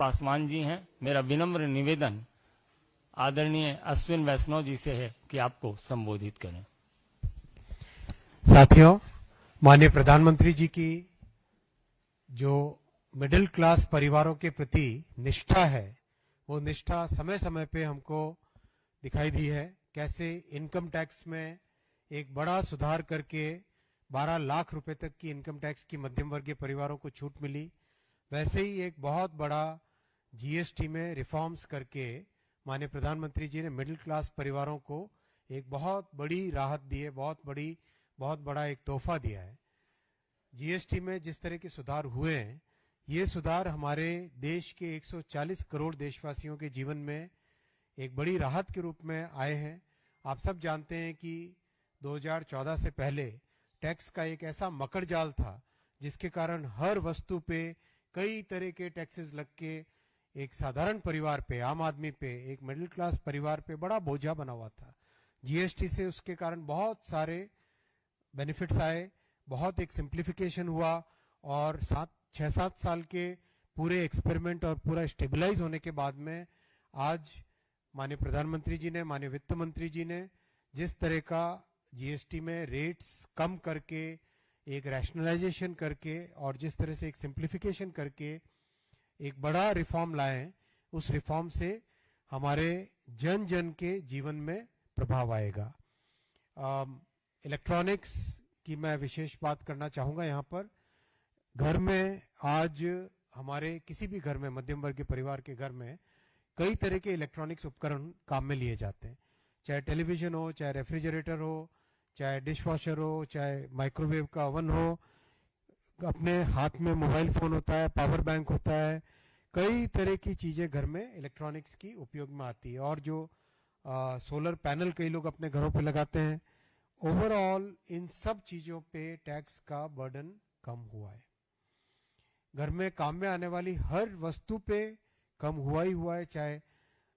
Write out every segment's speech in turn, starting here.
पासवान जी हैं। मेरा विनम्र निवेदन आदरणीय अश्विन वैष्णव जी से है कि आपको संबोधित करें। साथियों, माननीय प्रधानमंत्री जी की जो मिडिल क्लास परिवारों के प्रति निष्ठा है, वो निष्ठा समय समय पे हमको दिखाई दी है। कैसे इनकम टैक्स में एक बड़ा सुधार करके 12 लाख रुपए तक की इनकम टैक्स की मध्यम वर्गीय परिवारों को छूट मिली, वैसे ही एक बहुत बड़ा जीएसटी में रिफॉर्म्स करके माननीय प्रधानमंत्री जी ने मिडिल क्लास परिवारों को एक बहुत बड़ी राहत दी है, बहुत बड़ा एक तोहफा दिया है। जीएसटी में जिस तरह के सुधार हुए हैं, ये सुधार हमारे देश के 140 करोड़ देशवासियों के जीवन में एक बड़ी राहत के रूप में आए हैं। आप सब जानते हैं कि 2014 से पहले टैक्स का एक ऐसा मकड़ जाल था जिसके कारण हर वस्तु पे कई तरह के टैक्सेस लग के एक साधारण परिवार पे, आम आदमी पे, एक मिडिल क्लास परिवार पे बड़ा बोझा बना हुआ था। जीएसटी से उसके कारण बहुत सारे बेनिफिट्स आए, बहुत एक सिंप्लीफिकेशन हुआ और 6-7 साल के पूरे एक्सपेरिमेंट और पूरा स्टेबलाइज होने के बाद में आज माननीय प्रधानमंत्री जी ने, माननीय वित्त मंत्री जी ने जिस तरह का जीएसटी में रेट्स कम करके, एक रैशनलाइजेशन करके और जिस तरह से एक सिंप्लीफिकेशन करके एक बड़ा रिफॉर्म लाए हैं, उस रिफॉर्म से हमारे जन जन के जीवन में प्रभाव आएगा। इलेक्ट्रॉनिक्स की मैं विशेष बात करना चाहूंगा। यहाँ पर घर में आज हमारे किसी भी घर में, मध्यम वर्ग के परिवार के घर में कई तरह के इलेक्ट्रॉनिक्स उपकरण काम में लिए जाते हैं, चाहे टेलीविजन हो, चाहे रेफ्रिजरेटर हो, चाहे डिश वॉशर हो, चाहे माइक्रोवेव का ओवन हो, अपने हाथ में मोबाइल फोन होता है, पावर बैंक होता है, कई तरह की चीजें घर में इलेक्ट्रॉनिक्स की उपयोग में आती है। और जो सोलर पैनल कई लोग अपने घरों पे लगाते हैं, ओवरऑल इन सब चीजों पे टैक्स का बर्डन कम हुआ है। घर में काम में आने वाली हर वस्तु पे कम हुआ ही हुआ है, चाहे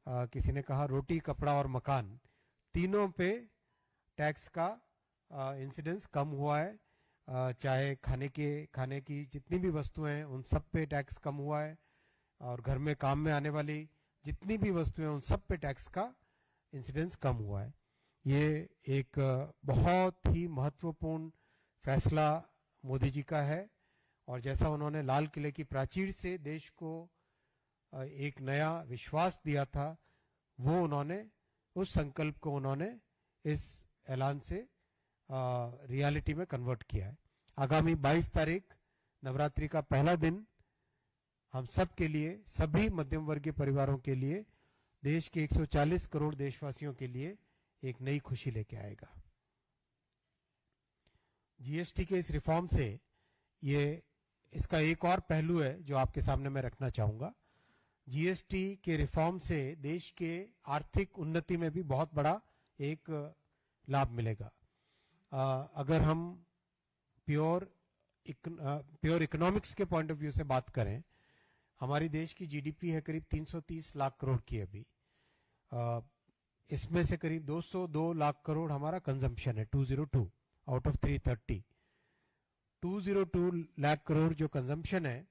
किसी ने कहा रोटी, कपड़ा और मकान, तीनों पे टैक्स का इंसिडेंस कम हुआ है। चाहे खाने की जितनी भी वस्तुएं हैं उन सब पे टैक्स कम हुआ है, और घर में काम में आने वाली जितनी भी वस्तुएं उन सब पे टैक्स का इंसिडेंस कम हुआ है। ये एक बहुत ही महत्वपूर्ण फैसला मोदी जी का है, और जैसा उन्होंने लाल किले की प्राचीर से देश को एक नया विश्वास दिया था, वो उन्होंने उस संकल्प को उन्होंने इस ऐलान से रियलिटी में कन्वर्ट किया है। आगामी 22 तारीख नवरात्रि का पहला दिन हम सब के लिए, सभी मध्यम वर्गीय परिवारों के लिए, देश के 140 करोड़ देशवासियों के लिए एक नई खुशी लेके आएगा। जीएसटी के इस रिफॉर्म से इसका एक और पहलू है जो आपके सामने मैं रखना चाहूंगा। जीएसटी के रिफॉर्म से देश के आर्थिक उन्नति में भी बहुत बड़ा एक लाभ मिलेगा। अगर हम प्योर इकोनॉमिक्स के पॉइंट ऑफ व्यू से बात करें, हमारी देश की जीडीपी है करीब 330 लाख करोड़ की अभी। इसमें से करीब 202 लाख करोड़ हमारा कंजम्पशन है, 202 आउट ऑफ 330। 202 लाख करोड़ जो कंजम्पशन है,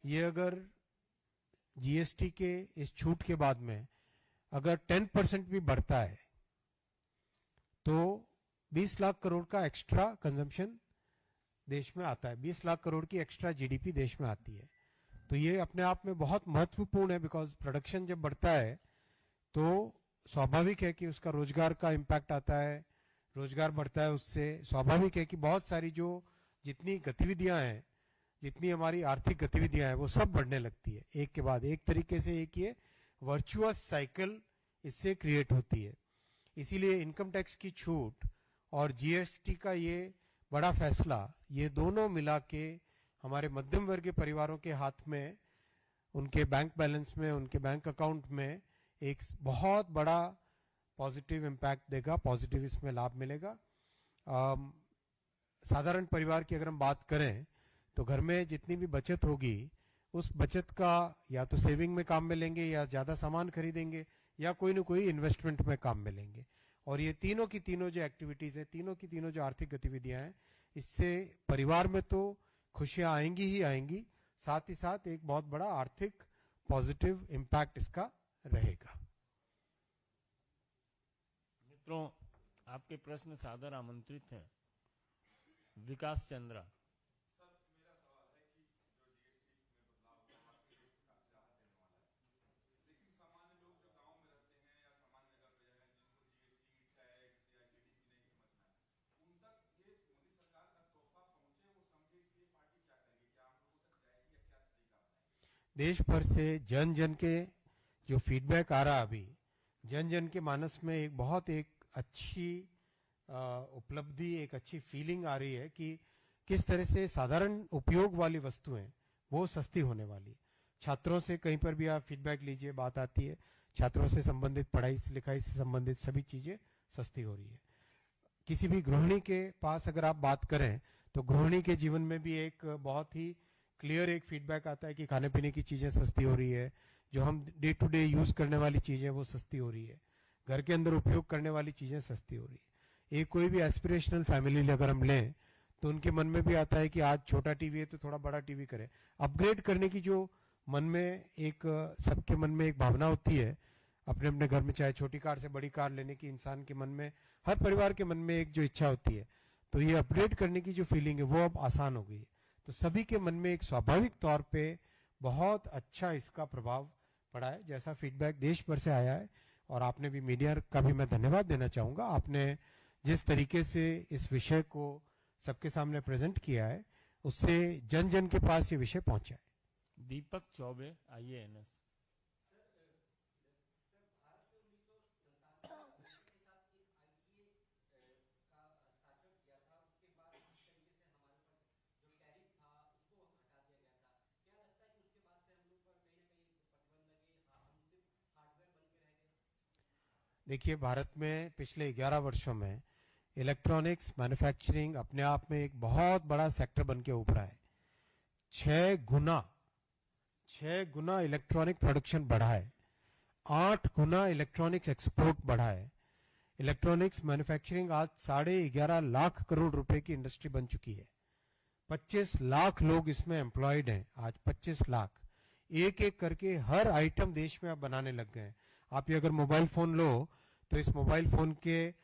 ये अगर जीएसटी के इस छूट के बाद में अगर 10% भी बढ़ता है तो 20 लाख करोड़ का एक्स्ट्रा कंजम्पशन देश में आता है, 20 लाख करोड़ की एक्स्ट्रा जीडीपी देश में आती है। तो ये अपने आप में बहुत महत्वपूर्ण है, बिकॉज प्रोडक्शन जब बढ़ता है तो स्वाभाविक है कि उसका रोजगार का इम्पैक्ट आता है, रोजगार बढ़ता है, उससे स्वाभाविक है कि बहुत सारी जो जितनी गतिविधियां हैं, जितनी हमारी आर्थिक गतिविधियां हैं, वो सब बढ़ने लगती है एक के बाद एक। तरीके से एक ये वर्चुअस साइकिल इससे क्रिएट होती है। इसीलिए इनकम टैक्स की छूट और जीएसटी का ये बड़ा फैसला, ये दोनों मिला के हमारे मध्यम वर्गीय परिवारों के हाथ में, उनके बैंक बैलेंस में, उनके बैंक अकाउंट में एक बहुत बड़ा पॉजिटिव इम्पैक्ट देगा, पॉजिटिव इसमें लाभ मिलेगा। साधारण परिवार की अगर हम बात करें तो घर में जितनी भी बचत होगी, उस बचत का या तो सेविंग में काम में लेंगे, या ज्यादा सामान खरीदेंगे, या कोई ना कोई इन्वेस्टमेंट में काम में लेंगे। और ये तीनों की तीनों जो एक्टिविटीज है, तीनों की तीनों जो आर्थिक गतिविधियां हैं, इससे परिवार में तो खुशियां आएंगी ही आएंगी, साथ ही साथ एक बहुत बड़ा आर्थिक पॉजिटिव इम्पैक्ट इसका रहेगा। मित्रों, आपके प्रश्न सादर आमंत्रित हैं। विकास चंद्रा। देश भर से जन जन के जो फीडबैक आ रहा अभी, जन जन के मानस में एक अच्छी उपलब्धि, एक अच्छी फीलिंग आ रही है कि किस तरह से साधारण उपयोग वाली वस्तुएं वो सस्ती होने वाली। छात्रों से कहीं पर भी आप फीडबैक लीजिए, बात आती है छात्रों से संबंधित, पढ़ाई से लिखाई से संबंधित सभी चीजें सस्ती हो रही है। किसी भी गृहिणी के पास अगर आप बात करें तो गृहिणी के जीवन में भी एक बहुत ही क्लियर एक फीडबैक आता है कि खाने पीने की चीजें सस्ती हो रही है, जो हम डे टू डे यूज करने वाली चीजें वो सस्ती हो रही है, घर के अंदर उपयोग करने वाली चीजें सस्ती हो रही है। एक कोई भी एस्पिरेशनल फैमिली अगर हम लें तो उनके मन में भी आता है कि आज छोटा टीवी है तो थोड़ा बड़ा टीवी करें। अपग्रेड करने की जो मन में एक सबके मन में एक भावना होती है अपने अपने घर में, चाहे छोटी कार से बड़ी कार लेने की इंसान के मन में, हर परिवार के मन में एक जो इच्छा होती है, तो ये अपग्रेड करने की जो फीलिंग है वो अब आसान हो गई है। तो सभी के मन में एक स्वाभाविक तौर पे बहुत अच्छा इसका प्रभाव पड़ा है, जैसा फीडबैक देश भर से आया है। और आपने भी, मीडिया का भी मैं धन्यवाद देना चाहूंगा, आपने जिस तरीके से इस विषय को सबके सामने प्रेजेंट किया है उससे जन जन के पास ये विषय पहुंचा है। दीपक चौबे, IANS। देखिए, भारत में पिछले 11 वर्षों में इलेक्ट्रॉनिक्स मैन्युफैक्चरिंग अपने आप में एक बहुत बड़ा सेक्टर बन के उभरा है। 6 गुना इलेक्ट्रॉनिक प्रोडक्शन बढ़ा है, 8 गुना इलेक्ट्रॉनिक्स एक्सपोर्ट बढ़ा है। इलेक्ट्रॉनिक्स मैन्युफैक्चरिंग आज 11.5 लाख करोड़ रुपए की इंडस्ट्री बन चुकी है। 25 लाख लोग इसमें एम्प्लॉयड हैं आज, 25 लाख। एक एक करके हर आइटम देश में अब बनाने लग गए हैं। आप ये अगर मोबाइल फोन लो तो इस मोबाइल फोन के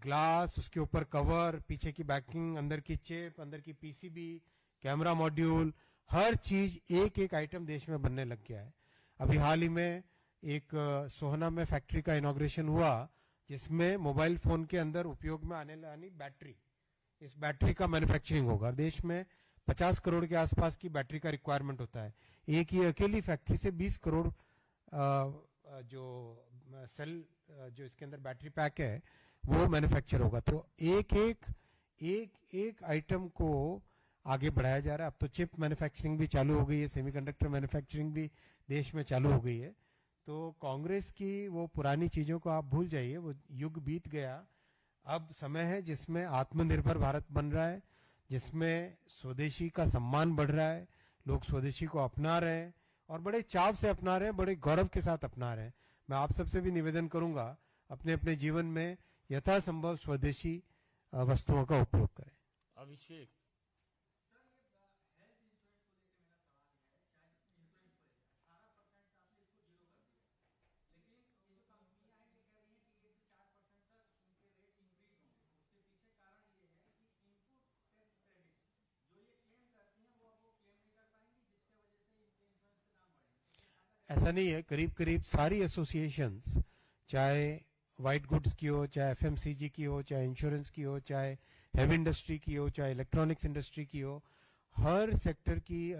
ग्लास, उसके ऊपर कवर, पीछे की बैकिंग, अंदर की चिप, अंदर की PCB, कैमरा मॉड्यूल, हर चीज एक एक आइटम देश में बनने लग गया है। अभी हाल ही में एक सोहना में फैक्ट्री का इनॉग्रेशन हुआ जिसमें मोबाइल फोन के अंदर उपयोग में आने वाली बैटरी, इस बैटरी का मैन्युफैक्चरिंग होगा। देश में 50 करोड़ के आसपास की बैटरी का रिक्वायरमेंट होता है। एक ही अकेली फैक्ट्री से 20 करोड़ जो सेल, जो इसके अंदर बैटरी पैक है वो मैन्युफैक्चर होगा। तो एक आइटम को आगे बढ़ाया जा रहा है। अब तो चिप मैन्युफैक्चरिंग भी चालू हो गई है, सेमीकंडक्टर मैन्युफैक्चरिंग भी देश में चालू हो गई है। तो कांग्रेस की वो पुरानी चीजों को आप भूल जाइए, वो युग बीत गया। अब समय है जिसमें आत्मनिर्भर भारत बन रहा है, जिसमें स्वदेशी का सम्मान बढ़ रहा है, लोग स्वदेशी को अपना रहे हैं और बड़े चाव से अपना रहे हैं, बड़े गौरव के साथ अपना रहे हैं। मैं आप सबसे भी निवेदन करूंगा अपने अपने जीवन में यथासंभव स्वदेशी वस्तुओं का उपयोग करें। अभिषेक। ऐसा नहीं है, करीब करीब सारी एसोसिएशंस, चाहे व्हाइट गुड्स की हो, चाहे FMCG की हो, चाहे इंश्योरेंस की हो, चाहे हेवी इंडस्ट्री की हो, चाहे इलेक्ट्रॉनिक्स इंडस्ट्री की हो, हर सेक्टर की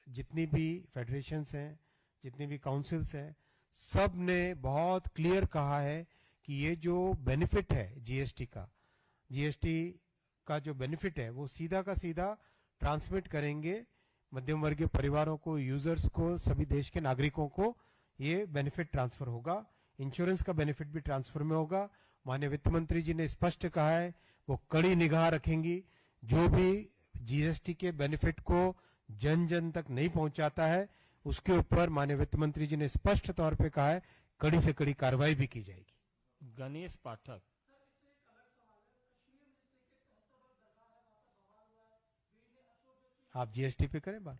जितनी भी फेडरेशंस हैं, जितनी भी काउंसिल्स हैं, सब ने बहुत क्लियर कहा है कि ये जो बेनिफिट है जीएसटी का जो बेनिफिट है वो सीधा का सीधा ट्रांसमिट करेंगे मध्यम वर्गीय परिवारों को, यूजर्स को, सभी देश के नागरिकों को ये बेनिफिट ट्रांसफर होगा। इंश्योरेंस का बेनिफिट भी ट्रांसफर में होगा। माननीय वित्त मंत्री जी ने स्पष्ट कहा है वो कड़ी निगाह रखेंगी, जो भी जीएसटी के बेनिफिट को जन जन तक नहीं पहुंचाता है उसके ऊपर माननीय वित्त मंत्री जी ने स्पष्ट तौर पे कहा है कड़ी से कड़ी कार्रवाई भी की जाएगी। गणेश पाठक। आप जीएसटी पे करें बात।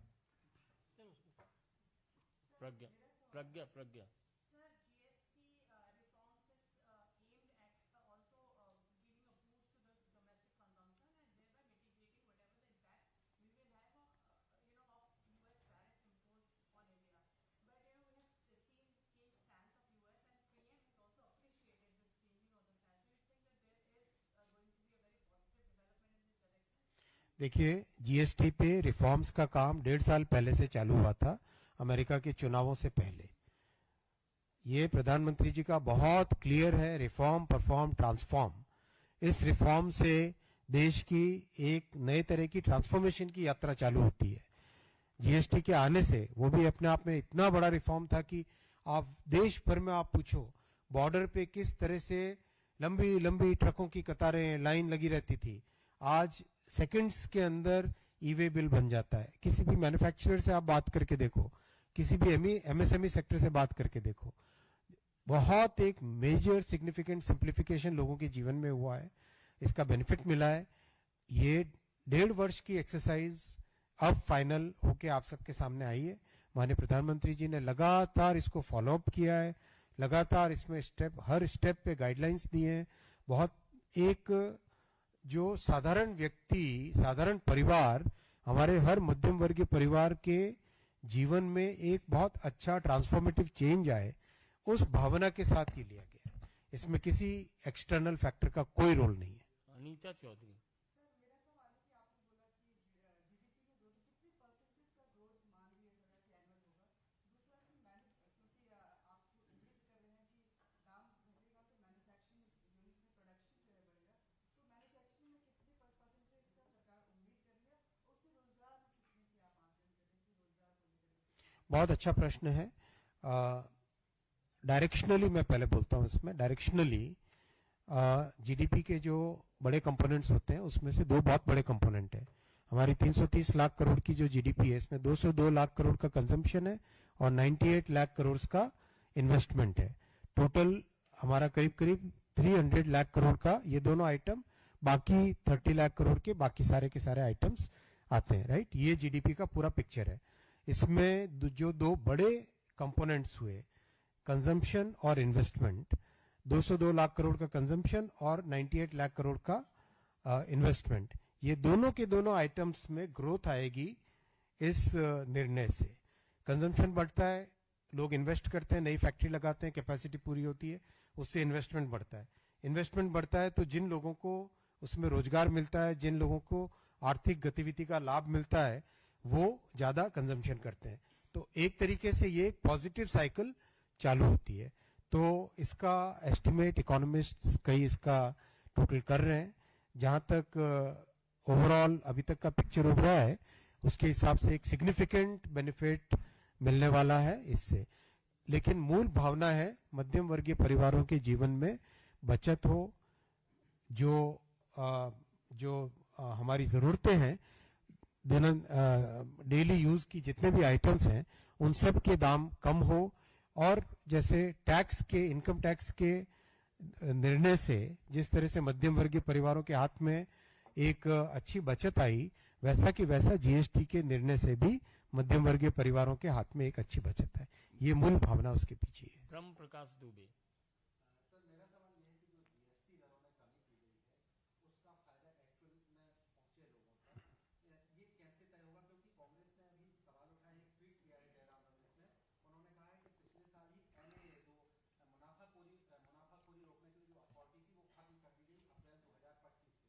प्रज्ञा। प्रज्ञा प्रज्ञा Sir, GST reforms is aimed at also giving a boost to the domestic consumption and thereby mitigating whatever the impact we will have, of US tariff imposed on India. But we have seen changed stance of US and PM has also appreciated this changing of the stance. Do you think that there is going to be a very positive development in this direction? देखिए, GST पे reforms का काम 1.5 साल पहले से चालू हुआ था, अमेरिका के चुनावों से पहले। ये प्रधानमंत्री जी का बहुत क्लियर है, रिफॉर्म परफॉर्म ट्रांसफॉर्म। इस रिफॉर्म से देश की एक नए तरह की ट्रांसफॉर्मेशन की यात्रा चालू होती है। जीएसटी के आने से वो भी अपने आप में इतना बड़ा रिफॉर्म था कि आप देश भर में आप पूछो, बॉर्डर पे किस तरह से लंबी लंबी ट्रकों की कतारें लाइन लगी रहती थी, आज सेकंड्स के अंदर ई वे बिल बन जाता है। किसी भी मैन्युफैक्चरर से आप बात करके देखो, किसी भी एमएसएमई सेक्टर से बात करके देखो, बहुत एक मेजर सिग्निफिकेंट सिंप्लीफिकेशन लोगों के जीवन में हुआ है, इसका बेनिफिट मिला है। ये 1.5 वर्ष की एक्सरसाइज अब फाइनल होके आप सबके सामने आई है। माननीय प्रधानमंत्री जी ने लगातार इसको फॉलो अप किया है, लगातार इसमें हर स्टेप पे गाइडलाइंस दिए हैं। बहुत एक जो साधारण व्यक्ति, साधारण परिवार, हमारे हर मध्यम वर्गीय परिवार के जीवन में एक बहुत अच्छा ट्रांसफॉर्मेटिव चेंज आए, उस भावना के साथ ही लिया गया है। इसमें किसी एक्सटर्नल फैक्टर का कोई रोल नहीं है। अनीता चौधरी सर, मेरा सवाल है कि आपने बोला कि जीडीपी में ग्रोथ कितने परसेंटेज का ग्रोथ मान रही है सर कि एनुअल होगा। दूसरा कि क्योंकि आप उम्मीद कर रहे हैं कि दाम घटेगा तो मैन्युफैक्चरिंग यूनिट में प्रोडक्शन जो है बढ़ेगा, तो मैन्युफैक्चरिंग में कितने परसेंटेज का सरकार उम्मीद कर रही है, उससे रोजगार में कितने की आप आकलन कर रहे हैं कि रोजगार को लेकर? बहुत अच्छा प्रश्न है। डायरेक्शनली मैं पहले बोलता हूं, इसमें डायरेक्शनली जीडीपी के जो बड़े कंपोनेंट्स होते हैं उसमें से दो बहुत बड़े कंपोनेंट है। हमारी 330 लाख करोड़ की जो जीडीपी है, इसमें 202 लाख करोड़ का कंजम्पशन है और 98 लाख करोड़ का इन्वेस्टमेंट है। टोटल हमारा करीब करीब 300 लाख करोड़ का ये दोनों आइटम, बाकी 30 लाख करोड़ के बाकी सारे के सारे आइटम्स आते हैं, राइट। ये जीडीपी का पूरा पिक्चर है। इसमें जो दो बड़े कंपोनेंट्स हुए, कंजम्पशन और इन्वेस्टमेंट, 202 लाख करोड़ का कंजम्पशन और 98 लाख करोड़ का इन्वेस्टमेंट, ये दोनों के दोनों आइटम्स में ग्रोथ आएगी इस निर्णय से। कंजम्पशन बढ़ता है, लोग इन्वेस्ट करते हैं, नई फैक्ट्री लगाते हैं, कैपेसिटी पूरी होती है, उससे इन्वेस्टमेंट बढ़ता है। इन्वेस्टमेंट बढ़ता है तो जिन लोगों को उसमें रोजगार मिलता है, जिन लोगों को आर्थिक गतिविधि का लाभ मिलता है, वो ज्यादा कंजम्पशन करते हैं। तो एक तरीके से ये एक पॉजिटिव साइकिल चालू होती है। तो इसका एस्टिमेट इकोनॉमिस्ट्स कई इसका टोटल कर रहे हैं। जहां तक ओवरऑल अभी तक का पिक्चर उभरा है, उसके हिसाब से एक सिग्निफिकेंट बेनिफिट मिलने वाला है इससे। लेकिन मूल भावना है मध्यम वर्गीय परिवारों के जीवन में बचत हो, जो हमारी जरूरतें हैं, डेली यूज की जितने भी आइटम्स हैं, उन सब के दाम कम हो, और जैसे टैक्स के, इनकम टैक्स के निर्णय से जिस तरह से मध्यम वर्गीय परिवारों के हाथ में एक अच्छी बचत आई, वैसा कि वैसा जीएसटी के निर्णय से भी मध्यम वर्गीय परिवारों के हाथ में एक अच्छी बचत है। ये मूल भावना उसके पीछे है। ब्रह्म प्रकाश दुबे सर, मेरा सवाल ये है कि जो जीएसटी दरों में कमी की गई है, उसका फायदा एक्चुअल में पहुंचे लोगों तक, ये कैसे तय होगा? क्योंकि कांग्रेस ने अभी सवाल उठाया, एक ट्वीट किया है जयराम रमेश ने, उन्होंने कहा है कि पिछले साल ही एनए जो मुनाफाखोरी रोकने के लिए जो अथॉरिटी थी वो खत्म कर दी गई अप्रैल 2025 से,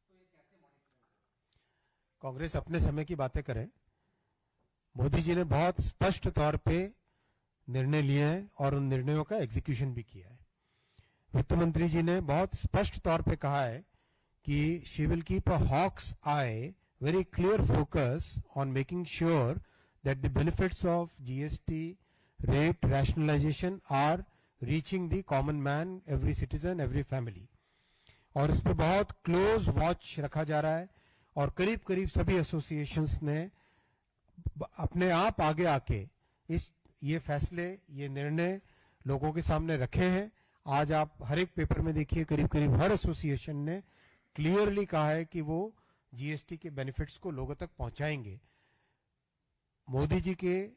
तो ये कैसे मॉनिटरिंग करें? कांग्रेस अपने समय की बातें करे, मोदी जी ने बहुत स्पष्ट तौर पे निर्णय लिए हैं और उन निर्णयों का एग्जीक्यूशन भी किया है। वित्त मंत्री जी ने बहुत स्पष्ट तौर पे कहा है कि she will keep a hawk's eye, very clear focus on making sure that the benefits of GST rate rationalisation are reaching the common man, every citizen, every family. और इस पर बहुत क्लोज वॉच रखा जा रहा है और करीब करीब सभी एसोसिएशंस ने अपने आप आगे आके ये फैसले, ये निर्णय लोगों के सामने रखे हैं। आज आप हर एक पेपर में देखिए, करीब करीब हर एसोसिएशन ने क्लियरली कहा है कि वो जीएसटी के बेनिफिट्स को लोगों तक पहुंचाएंगे। मोदी जी के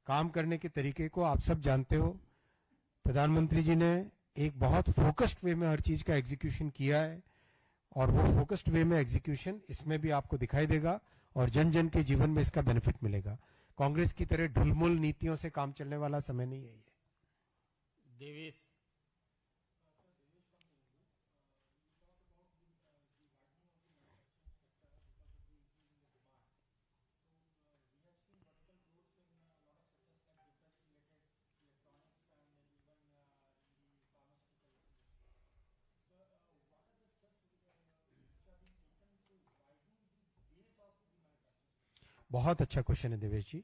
काम करने के तरीके को आप सब जानते हो। प्रधानमंत्री जी ने एक बहुत फोकस्ड वे में हर चीज का एग्जीक्यूशन किया है और वो फोकस्ड वे में एग्जीक्यूशन इसमें भी आपको दिखाई देगा और जन जन के जीवन में इसका बेनिफिट मिलेगा। कांग्रेस की तरह ढुलमुल नीतियों से काम चलने वाला समय नहीं है ये। देवेश बहुत अच्छा क्वेश्चन है Devesh ji.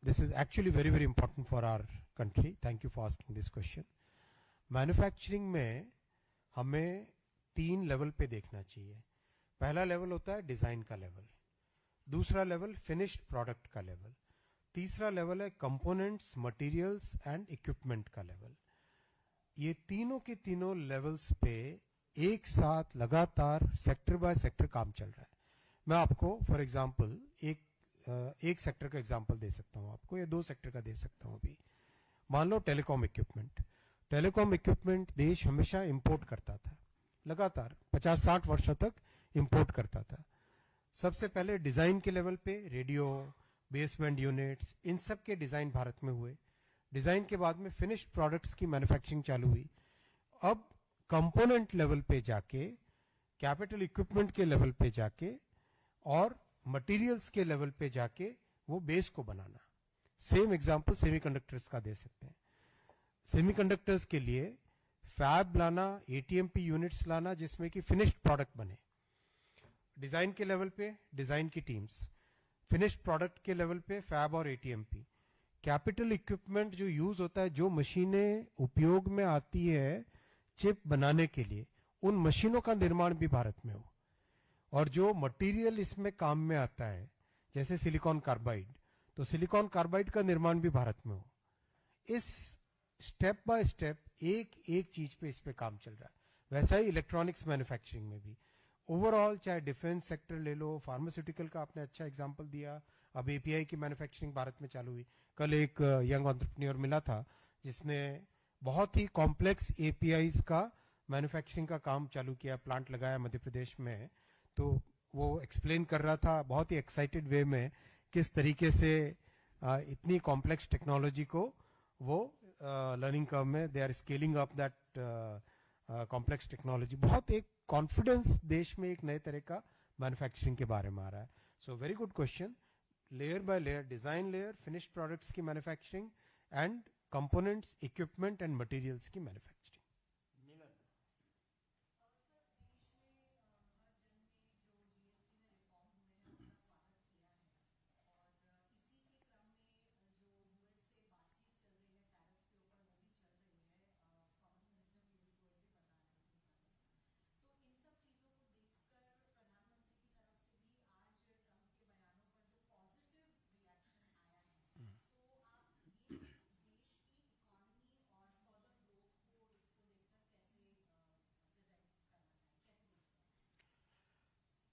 This is actually very very important for our country. Thank you for asking this question. Manufacturing में हमें 3 लेवल पे देखना चाहिए। पहला लेवल होता है डिजाइन का लेवल, दूसरा लेवल फिनिश्ड प्रोडक्ट का लेवल, तीसरा लेवल है कंपोनेंट्स, मटेरियल्स एंड इक्विपमेंट का लेवल। ये तीनों के तीनों लेवल्स पे एक साथ लगातार सेक्टर बाय सेक्टर काम चल रहा है। मैं आपको फॉर एग्जांपल एक सेक्टर का एग्जांपल दे सकता हूं आपको, या 2 सेक्टर का दे सकता हूं अभी। मान लो टेलीकॉम इक्विपमेंट। टेलीकॉम इक्विपमेंट देश हमेशा इंपोर्ट करता था, लगातार 50-60 वर्षों तक इंपोर्ट करता था। सबसे पहले डिजाइन के लेवल पे रेडियो, बेसबैंड यूनिट्स, इन सब के डिजाइन भारत में हुए। डिजाइन के बाद में फिनिश्ड प्रोडक्ट्स की मैन्युफैक्चरिंग चालू हुई। अब कंपोनेंट लेवल पे जाके, कैपिटल इक्विपमेंट के लेवल पे जाके और मटेरियल्स के लेवल पे जाके वो बेस को बनाना। सेम एग्जांपल सेमीकंडक्टर्स का दे सकते हैं। सेमीकंडक्टर्स के लिए फैब लाना, एटीएमपी यूनिट्स लाना जिसमें कि फिनिश्ड प्रोडक्ट बने। डिजाइन के लेवल पे डिजाइन की टीम्स, फिनिश्ड प्रोडक्ट के लेवल पे फैब और एटीएमपी। कैपिटल इक्विपमेंट जो यूज होता है, जो मशीनें उपयोग में आती है चिप बनाने के लिए, उन मशीनों का निर्माण भी भारत में हो। और जो मटेरियल इसमें काम में आता है जैसे सिलिकॉन कार्बाइड, तो सिलिकॉन कार्बाइड का निर्माण भी भारत में हो। इस स्टेप बाय स्टेप एक एक चीज पे इस पे काम चल रहा है। वैसा ही इलेक्ट्रॉनिक्स मैन्युफैक्चरिंग में भी ओवरऑल, चाहे डिफेंस सेक्टर ले लो, फार्मास्यूटिकल का आपने अच्छा एग्जांपल दिया, अब एपीआई की मैन्युफैक्चरिंग भारत में चालू हुई। कल एक यंग एंटरप्रेन्योर मिला था जिसने बहुत ही कॉम्प्लेक्स एपीआईज का मैन्युफैक्चरिंग का काम चालू किया, प्लांट लगाया मध्य प्रदेश में। तो वो एक्सप्लेन कर रहा था बहुत ही एक्साइटेड वे में किस तरीके से इतनी कॉम्प्लेक्स टेक्नोलॉजी को वो लर्निंग कर्व में they are scaling up that complex technology. बहुत एक कॉन्फिडेंस देश में एक नए तरह का मैन्युफैक्चरिंग के बारे में आ रहा है। So very good question. Layer by layer, design layer, finished products की manufacturing and components, equipment and materials की मैन्युफैक्चरिंग।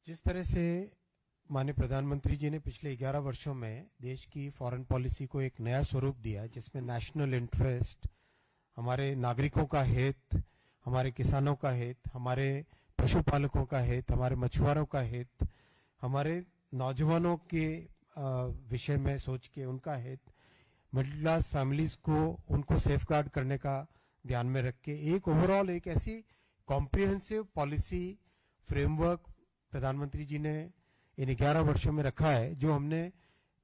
जिस तरह से माननीय प्रधानमंत्री जी ने पिछले 11 वर्षों में देश की फॉरेन पॉलिसी को एक नया स्वरूप दिया, जिसमें नेशनल इंटरेस्ट, हमारे नागरिकों का हित, हमारे किसानों का हित, हमारे पशुपालकों का हित, हमारे मछुआरों का हित, हमारे नौजवानों के विषय में सोच के उनका हित, मिडिल क्लास फैमिलीज को उनको सेफगार्ड करने का ध्यान में रख के एक ओवरऑल एक ऐसी कॉम्प्रिहेंसिव पॉलिसी फ्रेमवर्क प्रधानमंत्री जी ने इन 11 वर्षों में रखा है, जो हमने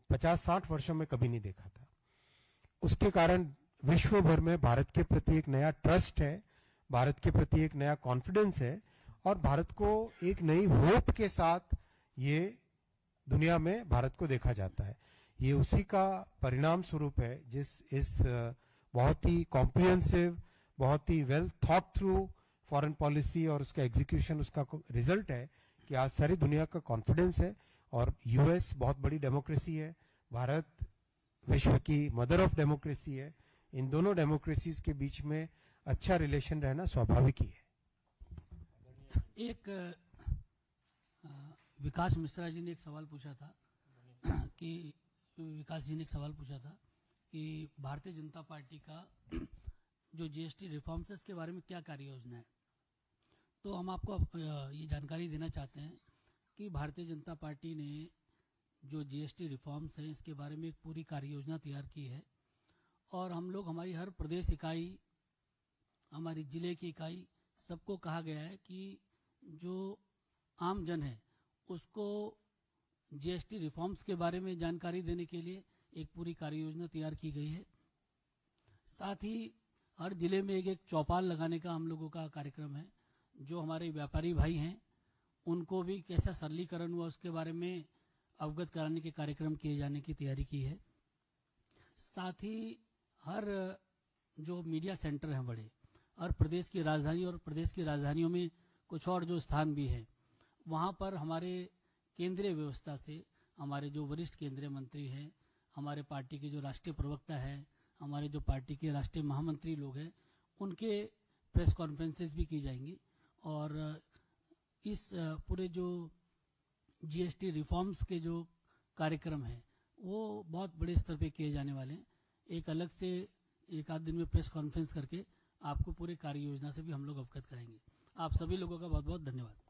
50-60 वर्षों में कभी नहीं देखा था। उसके कारण विश्व भर में भारत के प्रति एक नया ट्रस्ट है, भारत के प्रति एक नया कॉन्फिडेंस है और भारत को एक नई होप के साथ ये दुनिया में भारत को देखा जाता है। ये उसी का परिणाम स्वरूप है, इस बहुत ही कॉम्प्रिहेंसिव, बहुत ही well thought through foreign policy और उसका एग्जीक्यूशन, उसका रिजल्ट है कि आज सारी दुनिया का कॉन्फिडेंस है। और यूएस बहुत बड़ी डेमोक्रेसी है, भारत विश्व की मदर ऑफ डेमोक्रेसी है। इन दोनों डेमोक्रेसीज के बीच में अच्छा रिलेशन रहना स्वाभाविक ही है। एक विकास मिश्रा जी ने एक सवाल पूछा था कि विकास जी ने एक सवाल पूछा था कि भारतीय जनता पार्टी का जो जीएसटी रिफॉर्म्स है इसके बारे में क्या कार्य योजना है। तो हम आपको ये जानकारी देना चाहते हैं कि भारतीय जनता पार्टी ने जो जीएसटी रिफॉर्म्स हैं इसके बारे में एक पूरी कार्य योजना तैयार की है और हम लोग हमारी हर प्रदेश इकाई, हमारी जिले की इकाई, सबको कहा गया है कि जो आम जन है उसको जीएसटी रिफॉर्म्स के बारे में जानकारी देने के लिए एक पूरी कार्य योजना तैयार की गई है। साथ ही हर जिले में एक चौपाल लगाने का हम लोगों का कार्यक्रम है। जो हमारे व्यापारी भाई हैं उनको भी कैसा सरलीकरण हुआ उसके बारे में अवगत कराने के कार्यक्रम किए जाने की तैयारी की है। साथ ही हर जो मीडिया सेंटर हैं बड़े, और प्रदेश की राजधानी और प्रदेश की राजधानियों में कुछ और जो स्थान भी हैं, वहाँ पर हमारे केंद्रीय व्यवस्था से हमारे जो वरिष्ठ केंद्रीय मंत्री हैं, हमारे पार्टी के जो राष्ट्रीय प्रवक्ता हैं, हमारे जो पार्टी के राष्ट्रीय महामंत्री लोग हैं, उनके प्रेस कॉन्फ्रेंसेस भी की जाएंगी और इस पूरे जो जीएसटी रिफॉर्म्स के जो कार्यक्रम हैं वो बहुत बड़े स्तर पे किए जाने वाले हैं। एक अलग से एक आध दिन में प्रेस कॉन्फ्रेंस करके आपको पूरी कार्य योजना से भी हम लोग अवगत कराएंगे। आप सभी लोगों का बहुत बहुत धन्यवाद।